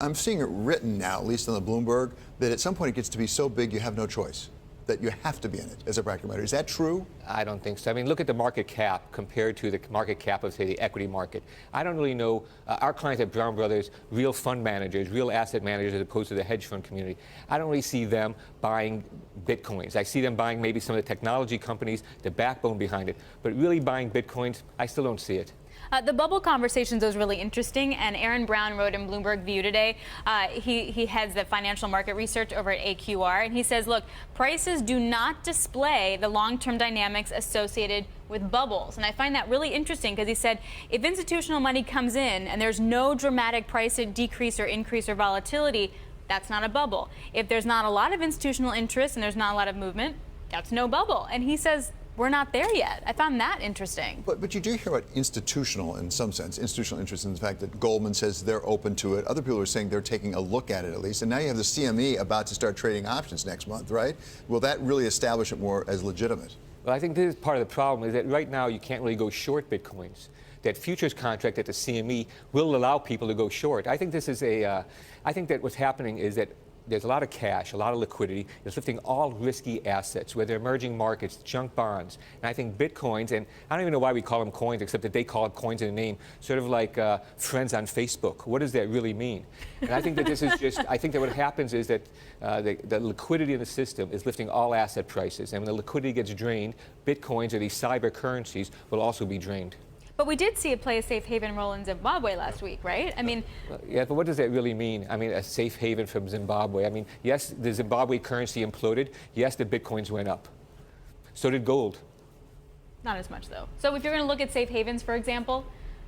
I'm seeing it written now, at least on the Bloomberg, that at some point it gets to be so big you have no choice, that you have to be in it as a practical matter. Is that true? I don't think so. I mean, look at the market cap compared to the market cap of, say, the equity market. I don't really know. Our clients at Brown Brothers, real fund managers, real asset managers, as opposed to the hedge fund community, I don't really see them buying Bitcoins. I see them buying maybe some of the technology companies, the backbone behind it. But really buying Bitcoins, I still don't see it. The bubble conversations was really interesting, and Aaron Brown wrote in Bloomberg View today. He heads the financial market research over at AQR, and he says, look, prices do not display the long-term dynamics associated with bubbles. And I find that really interesting because he said if institutional money comes in and there's no dramatic price decrease or increase or volatility, that's not a bubble. If there's not a lot of institutional interest and there's not a lot of movement, that's no bubble. And he says we're not there yet. I found that interesting. But you do hear about institutional, in some sense, institutional interest in the fact that Goldman says they're open to it. Other people are saying they're taking a look at it at least. And now you have the CME about to start trading options next month, right? Will that really establish it more as legitimate? Well, I think this is part of the problem, is that right now you can't really go short Bitcoins. That futures contract at the CME will allow people to go short. I think this is I think that what's happening is that there's a lot of cash, a lot of liquidity. It's lifting all risky assets, whether emerging markets, junk bonds. And I think Bitcoins, and I don't even know why we call them coins, except that they call it coins in the name, sort of like friends on Facebook. What does that really mean? And I think that this is just, I think that what happens is that the liquidity in the system is lifting all asset prices. And when the liquidity gets drained, Bitcoins or these cyber currencies will also be drained. But we did see a play a safe haven role in Zimbabwe last week, right? I mean, yeah, but what does that really mean? I mean, a safe haven from Zimbabwe. I mean, yes, the Zimbabwe currency imploded. Yes, the Bitcoins went up. So did gold. Not as much, though. So if you're going to look at safe havens, for example,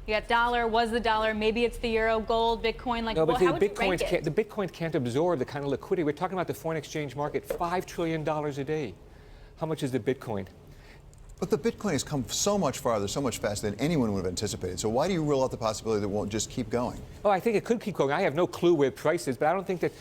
you got dollar, was the dollar, maybe it's the euro, gold, Bitcoin. Like, no, but how the would you rank it? The Bitcoins can't absorb the kind of liquidity. We're talking about the foreign exchange market, $5 trillion a day. How much is the Bitcoin? But the Bitcoin has come so much farther, so much faster than anyone would have anticipated. So why do you rule out the possibility that it won't just keep going? Oh, I think it could keep going. I have no clue where price is, but I don't think that,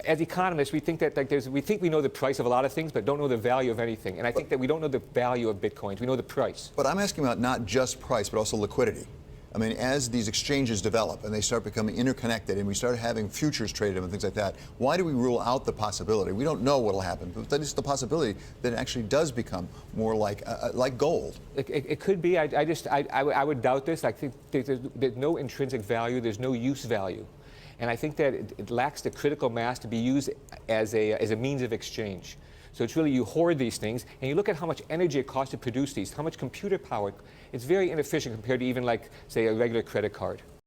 as economists, we think that we think we know the price of a lot of things, but don't know the value of anything. And I think that we don't know the value of Bitcoins. We know the price. But I'm asking about not just price, but also liquidity. I mean, as these exchanges develop and they start becoming interconnected and we start having futures traded and things like that, why do we rule out the possibility? We don't know what will happen, but that is the possibility that it actually does become more like gold. It could be. I would doubt this. I think there's no intrinsic value. There's no use value. And I think that it lacks the critical mass to be used as a means of exchange. So it's really, you hoard these things, and you look at how much energy it costs to produce these, how much computer power. It's very inefficient compared to even, like, say, a regular credit card.